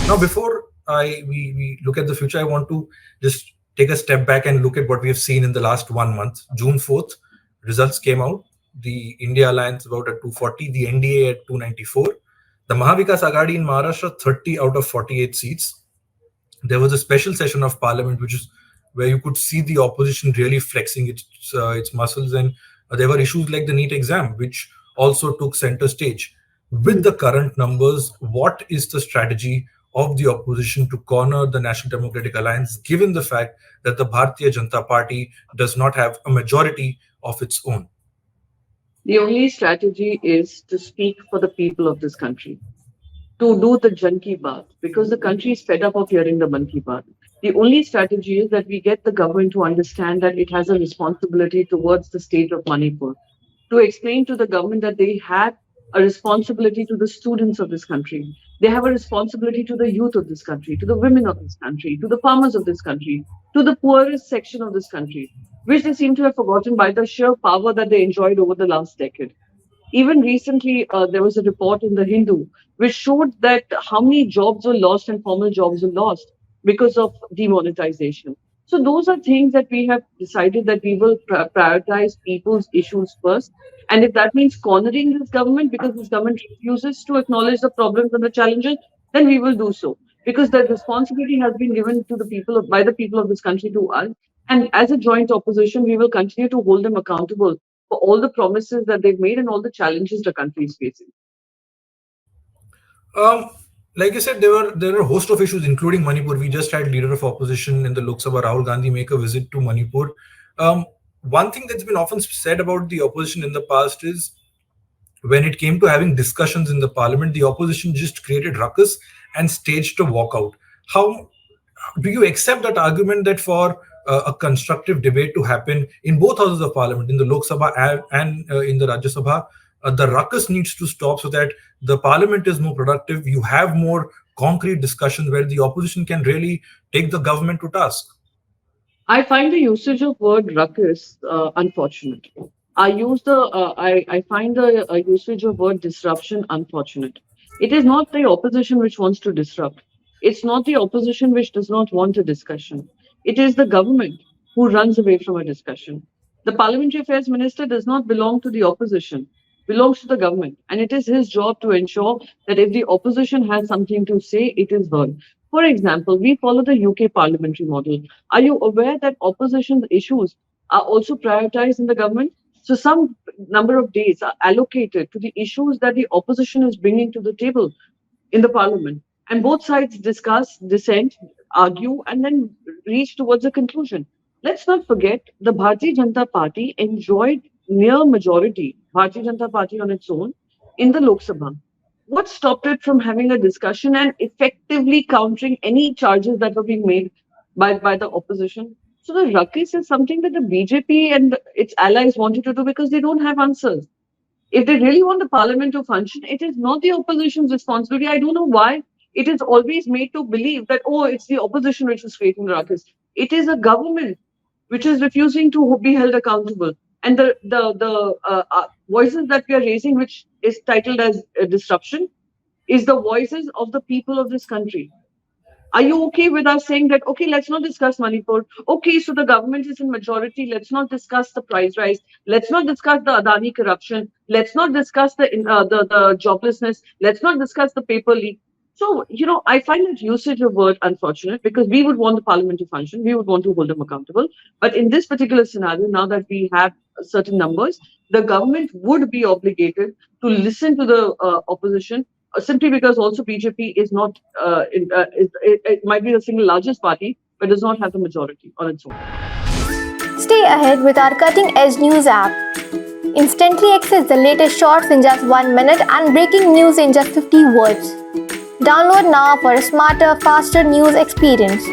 Now, before we look at the future, I want to just take a step back and look at what we have seen in the last 1 month. June 4th, results came out. The India Alliance about at 240, the NDA at 294. The Maha Aghadi in Maharashtra, 30 out of 48 seats. There was a special session of parliament, which is where you could see the opposition really flexing its muscles, and there were issues like the NEET exam, which also took center stage. With the current numbers, what is the strategy of the opposition to corner the National Democratic Alliance, given the fact that the Bharatiya Janata Party does not have a majority of its own? The only strategy is to speak for the people of this country, to do the Jan Ki Baat, because the country is fed up of hearing the Man Ki Baat. The only strategy is that we get the government to understand that it has a responsibility towards the state of Manipur, to explain to the government that they have a responsibility to the students of this country. They have a responsibility to the youth of this country, to the women of this country, to the farmers of this country, to the poorest section of this country, which they seem to have forgotten by the sheer power that they enjoyed over the last decade. Even recently, there was a report in the Hindu which showed that how many jobs were lost and formal jobs were lost because of demonetization. So those are things that we have decided that we will prioritize people's issues first. And if that means cornering this government because this government refuses to acknowledge the problems and the challenges, then we will do so. Because the responsibility has been given to the people by the people of this country to us. And as a joint opposition, we will continue to hold them accountable for all the promises that they've made and all the challenges the country is facing. Like I said, there were a host of issues, including Manipur. We just had leader of opposition in the Lok Sabha, Rahul Gandhi, make a visit to Manipur. One thing that's been often said about the opposition in the past is when it came to having discussions in the parliament, the opposition just created ruckus and staged a walkout. How do you accept that argument that for a constructive debate to happen in both houses of parliament, in the Lok Sabha and in the Rajya Sabha, the ruckus needs to stop so that the parliament is more productive? You have more concrete discussions where the opposition can really take the government to task. I find the usage of word ruckus unfortunate. I find the usage of word disruption unfortunate. It is not the opposition which wants to disrupt. It's not the opposition which does not want a discussion. It is the government who runs away from a discussion. The Parliamentary Affairs Minister does not belong to the opposition, belongs to the government. And it is his job to ensure that if the opposition has something to say, it is heard. For example, we follow the UK parliamentary model. Are you aware that opposition issues are also prioritized in the government? So some number of days are allocated to the issues that the opposition is bringing to the table in the parliament. And both sides discuss, dissent, argue, and then reach towards a conclusion. Let's not forget the Bharatiya Janata Party enjoyed near majority, Bharatiya Janata Party on its own, in the Lok Sabha. What stopped it from having a discussion and effectively countering any charges that were being made by the opposition? So the ruckus is something that the BJP and its allies wanted to do because they don't have answers. If they really want the parliament to function, it is not the opposition's responsibility. I don't know why it is always made to believe that, oh, it's the opposition which is creating the ruckus. It is a government which is refusing to be held accountable. And the voices that we are raising, which is titled as disruption, is the voices of the people of this country. Are you okay with us saying that, okay, let's not discuss Manipur. Okay, so the government is in majority. Let's not discuss the price rise. Let's not discuss the Adani corruption. Let's not discuss the joblessness. Let's not discuss the paper leak. So, I find that usage of word unfortunate because we would want the parliament to function. We would want to hold them accountable. But in this particular scenario, now that we have certain numbers, the government would be obligated to listen to the opposition simply because also BJP is not, it might be the single largest party, but does not have the majority on its own. Stay ahead with our cutting edge news app. Instantly access the latest shorts in just 1 minute and breaking news in just 50 words. Download now for a smarter, faster news experience.